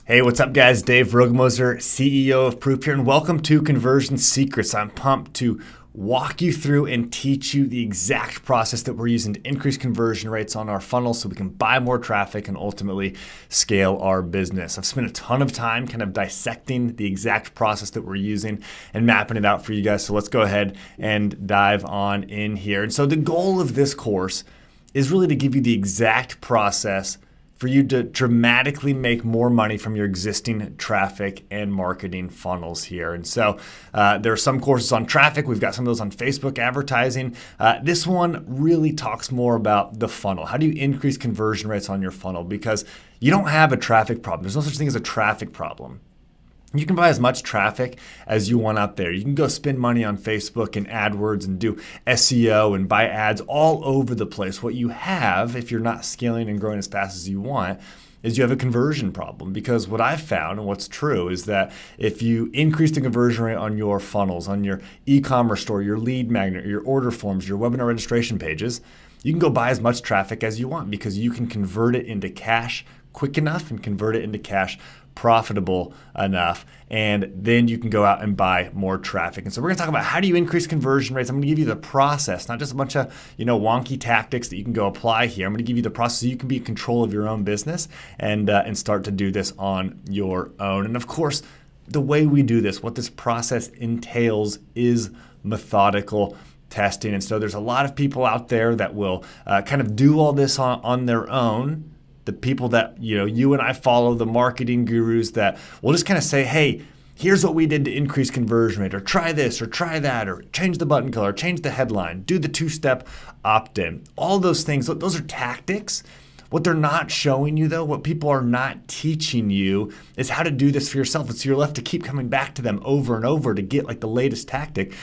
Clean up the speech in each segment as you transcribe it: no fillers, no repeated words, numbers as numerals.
Hey, what's up, guys? Dave Rogemoser, CEO of Proof here, and welcome to Conversion Secrets. I'm pumped to walk you through and teach you the exact process that we're using to increase conversion rates on our funnel so we can buy more traffic and ultimately scale our business. I've spent a ton of time kind of dissecting the exact process that we're using and mapping it out for you guys. So let's go ahead and dive on in here. And so the goal of this course is really to give you the exact process for you to dramatically make more money from your existing traffic and marketing funnels here. And so there are some courses on traffic. We've got some of those on Facebook advertising. This one really talks more about the funnel. How do you increase conversion rates on your funnel? Because you don't have a traffic problem. There's no such thing as a traffic problem. You can buy as much traffic as you want out there. You can go spend money on Facebook and AdWords and do SEO and buy ads all over the place. What you have, if you're not scaling and growing as fast as you want, is you have a conversion problem. Because what I've found and what's true is that if you increase the conversion rate on your funnels, on your e-commerce store, your lead magnet, your order forms, your webinar registration pages, you can go buy as much traffic as you want because you can convert it into cash quick enough and convert it into cash profitable enough, and then you can go out and buy more traffic. And so we're going to talk about how do you increase conversion rates. I'm going to give you the process, not just a bunch of wonky tactics that you can go apply here. I'm going to give you the process so you can be in control of your own business and start to do this on your own. And of course, the way we do this, what this process entails, is methodical testing. And so there's a lot of people out there that will kind of do all this on their own. The people that you and I follow, the marketing gurus that will just kind of say, hey, here's what we did to increase conversion rate, or try this, or try that, or change the button color, change the headline, do the two-step opt-in. All those things, those are tactics. What they're not showing you, though, what people are not teaching you is how to do this for yourself. And so you're left to keep coming back to them over and over to get like the latest tactic.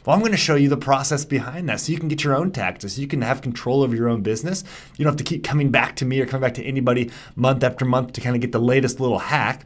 Well, I'm going to show you the process behind that so you can get your own tactics, so you can have control of your own business. You don't have to keep coming back to me or coming back to anybody month after month to kind of get the latest little hack.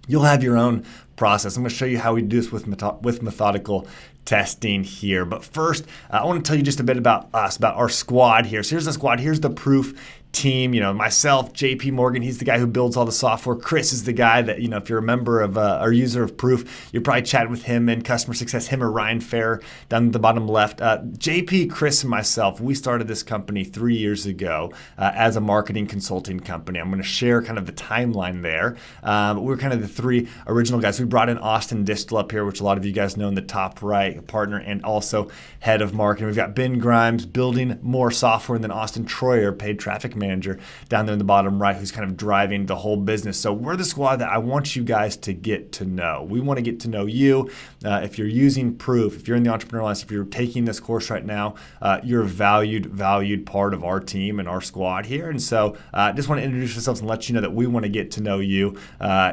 You'll have your own process. I'm going to show you how we do this with methodical testing here. But first, I want to tell you just a bit about us, about our squad here. So here's the squad. Here's the Proof team. Myself, JP Morgan, he's the guy who builds all the software. Chris is the guy that, if you're a member of or user of Proof, you're probably chatting with him in customer success, him or Ryan Fair down at the bottom left. JP, Chris, and myself, we started this company 3 years ago as a marketing consulting company. I'm going to share kind of the timeline there. We're kind of the three original guys. We brought in Austin Distel up here, which a lot of you guys know in the top right, partner and also head of marketing. We've got Ben Grimes building more software, and then Austin Troyer, paid traffic manager down there in the bottom right, who's kind of driving the whole business. So we're the squad that I want you guys to get to know. We want to get to know you. If you're using Proof, if you're in the Entrepreneur Alliance, if you're taking this course right now, you're a valued part of our team and our squad here. And so I just want to introduce ourselves and let you know that we want to get to know you.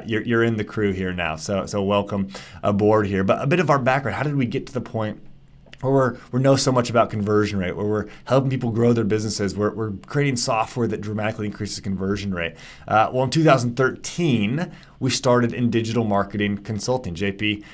You're in the crew here now. So welcome aboard here. But a bit of our background, how did we get to the point where we know so much about conversion rate, where we're helping people grow their businesses, we're creating software that dramatically increases conversion rate? Well, in 2013, we started in digital marketing consulting. JP,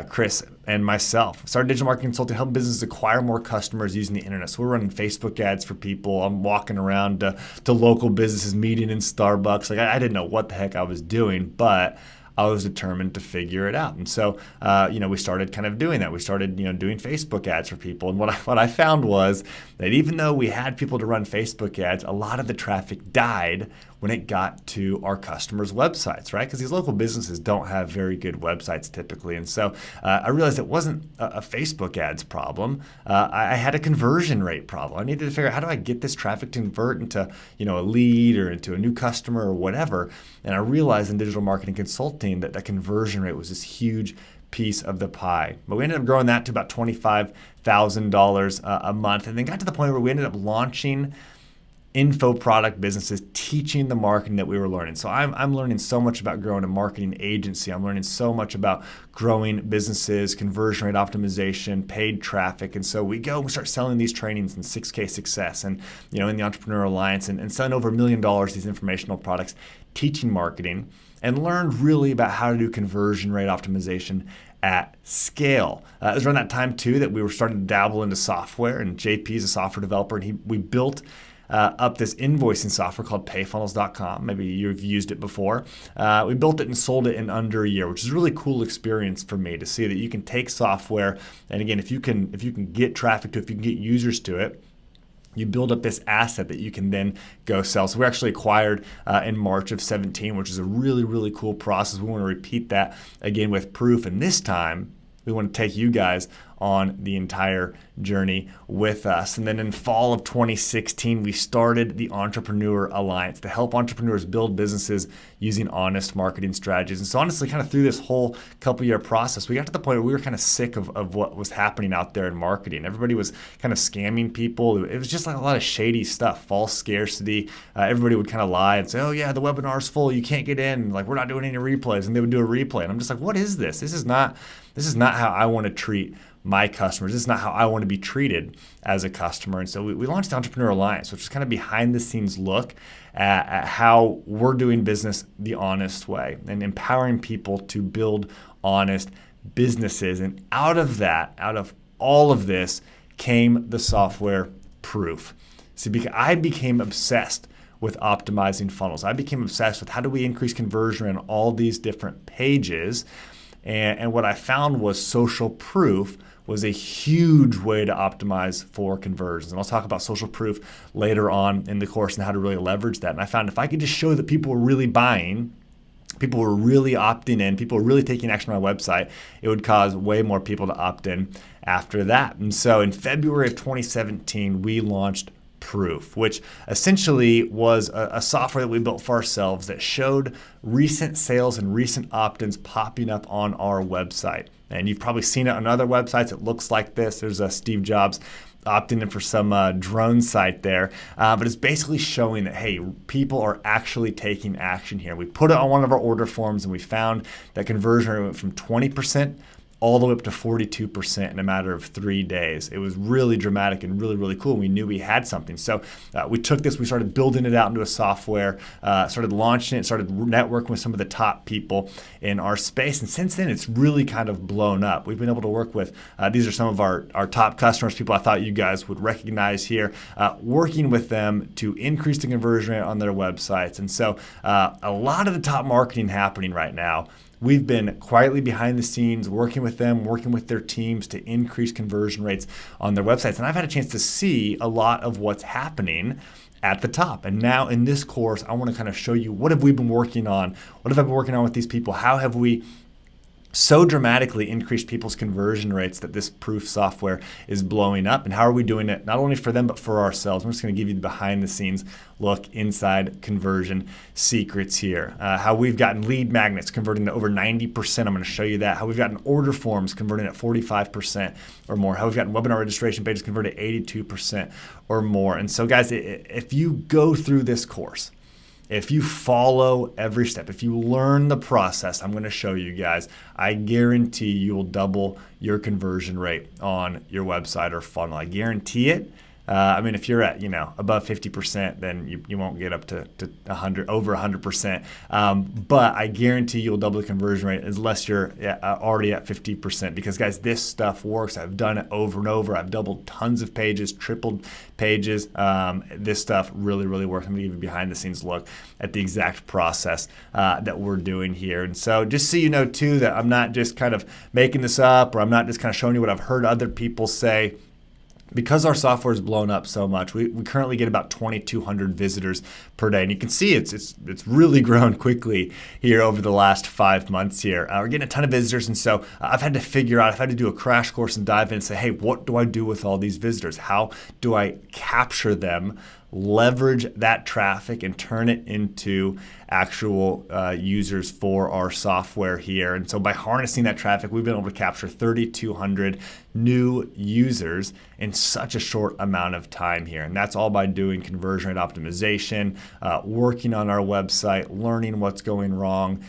Chris, and myself started digital marketing consulting, helping businesses acquire more customers using the internet. So we're running Facebook ads for people. I'm walking around to local businesses, meeting in Starbucks. Like I didn't know what the heck I was doing, but I was determined to figure it out. And so, we started kind of doing that. We started, doing Facebook ads for people. And what I found was that even though we had people to run Facebook ads, a lot of the traffic died when it got to our customers' websites, right? Because these local businesses don't have very good websites typically. And so I realized it wasn't a Facebook ads problem. I had a conversion rate problem. I needed to figure out, how do I get this traffic to convert into, a lead or into a new customer or whatever? And I realized in digital marketing consulting that conversion rate was this huge piece of the pie. But we ended up growing that to about $25,000 a month, and then got to the point where we ended up launching info product businesses, teaching the marketing that we were learning. So I'm learning so much about growing a marketing agency. I'm learning so much about growing businesses, conversion rate optimization, paid traffic. And so we start selling these trainings in 6K Success and in the Entrepreneur Alliance and selling over $1 million these informational products, teaching marketing, and learned really about how to do conversion rate optimization at scale. It was around that time too that we were starting to dabble into software, and JP is a software developer, and we built up this invoicing software called payfunnels.com. Maybe you've used it before. We built it and sold it in under a year, which is a really cool experience for me to see that you can take software, and again, if you can get traffic to it, if you can get users to it, you build up this asset that you can then go sell. So we actually acquired in March of 17, which is a really, really cool process. We want to repeat that again with Proof. And this time, we want to take you guys on the entire journey with us. And then in fall of 2016, we started the Entrepreneur Alliance to help entrepreneurs build businesses using honest marketing strategies. And so honestly, kind of through this whole couple-year process, we got to the point where we were kind of sick of what was happening out there in marketing. Everybody was kind of scamming people. It was just like a lot of shady stuff, false scarcity. Everybody would kind of lie and say, oh yeah, the webinar's full, you can't get in. Like, we're not doing any replays. And they would do a replay. And I'm just like, what is this? This is not how I want to treat my customers. This is not how I want to be treated as a customer. And so we launched the Entrepreneur Alliance, which is kind of behind the scenes look at how we're doing business the honest way and empowering people to build honest businesses. And out of all of this came the software Proof. See, because I became obsessed with optimizing funnels. I became obsessed with how do we increase conversion on all these different pages. And what I found was Social Proof was a huge way to optimize for conversions. And I'll talk about Social Proof later on in the course and how to really leverage that. And I found if I could just show that people were really buying, people were really opting in, people were really taking action on my website, it would cause way more people to opt in after that. And so in February of 2017, we launched Proof, which essentially was a software that we built for ourselves that showed recent sales and recent opt-ins popping up on our website. And you've probably seen it on other websites. It looks like this. There's a Steve Jobs opting in for some drone site there. But it's basically showing that, hey, people are actually taking action here. We put it on one of our order forms and we found that conversion rate went from 20% all the way up to 42% in a matter of 3 days. It was really dramatic and really, really cool. We knew we had something. So we took this, we started building it out into a software, started launching it, started networking with some of the top people in our space. And since then, it's really kind of blown up. We've been able to work with, these are some of our top customers, people I thought you guys would recognize here, working with them to increase the conversion rate on their websites. And so a lot of the top marketing happening right now, we've been quietly behind the scenes, working with them, working with their teams to increase conversion rates on their websites. And I've had a chance to see a lot of what's happening at the top. And now in this course, I want to kind of show you what have we been working on? What have I been working on with these people? How have we so dramatically increased people's conversion rates that this Proof software is blowing up? And how are we doing it not only for them, but for ourselves? I'm just going to give you the behind the scenes look inside Conversion Secrets here. How we've gotten lead magnets converting to over 90%. I'm going to show you that. How we've gotten order forms converting at 45% or more. How we've gotten webinar registration pages converted at 82% or more. And so guys, if you go through this course, if you follow every step, if you learn the process I'm going to show you guys, I guarantee you will double your conversion rate on your website or funnel. I guarantee it. I mean, if you're at, above 50%, then you won't get up to 100, over 100%. But I guarantee you'll double the conversion rate unless you're already at 50%. Because guys, this stuff works. I've done it over and over. I've doubled tons of pages, tripled pages. This stuff really, really works. I'm going to give you a behind the scenes look at the exact process that we're doing here. And so just so you know too, that I'm not just kind of making this up, or I'm not just kind of showing you what I've heard other people say. Because our software is blown up so much, we currently get about 2,200 visitors per day. And you can see it's really grown quickly here over the last 5 months here. We're getting a ton of visitors. And so I've had to figure out, I've had to do a crash course and dive in and say, hey, what do I do with all these visitors? How do I capture them, leverage that traffic, and turn it into actual users for our software here? And so by harnessing that traffic, we've been able to capture 3,200 new users in such a short amount of time here. And that's all by doing conversion rate optimization, working on our website, learning what's going wrong,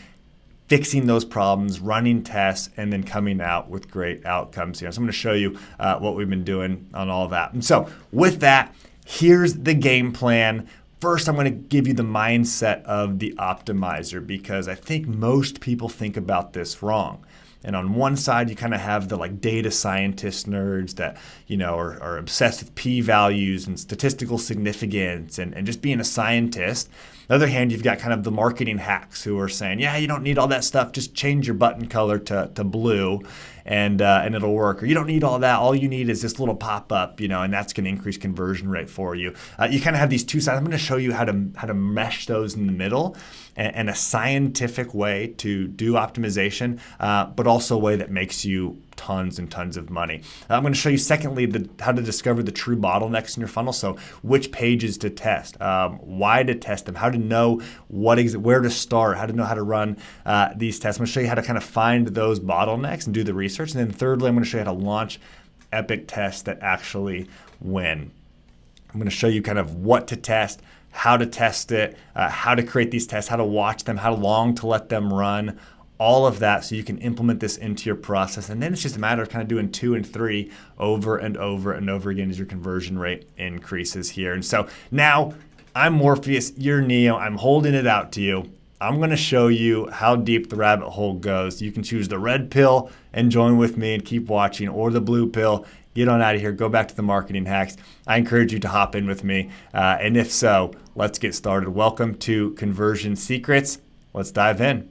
fixing those problems, running tests, and then coming out with great outcomes here. So I'm going to show you what we've been doing on all of that. And so with that, here's the game plan. First, I'm going to give you the mindset of the optimizer, because I think most people think about this wrong. And on one side, you kind of have the like data scientist nerds that, are obsessed with p-values and statistical significance and just being a scientist. On the other hand, you've got kind of the marketing hacks who are saying, yeah, you don't need all that stuff. Just change your button color to blue and it'll work. Or you don't need all that. All you need is this little pop-up, and that's going to increase conversion rate for you. You kind of have these two sides. I'm going to show you how to mesh those in the middle and a scientific way to do optimization, but also a way that makes you tons and tons of money. I'm going to show you, secondly, how to discover the true bottlenecks in your funnel. So which pages to test, why to test them, how to know where to start, how to know how to run these tests. I'm going to show you how to kind of find those bottlenecks and do the research. And then thirdly, I'm going to show you how to launch epic tests that actually win. I'm going to show you kind of what to test, how to test it, how to create these tests, how to watch them, how long to let them run, all of that so you can implement this into your process. And then it's just a matter of kind of doing 2 and 3 over and over and over again as your conversion rate increases here. And so now I'm Morpheus, you're Neo, I'm holding it out to you. I'm going to show you how deep the rabbit hole goes. You can choose the red pill and join with me and keep watching, or the blue pill. Get on out of here. Go back to the marketing hacks. I encourage you to hop in with me. And if so, let's get started. Welcome to Conversion Secrets. Let's dive in.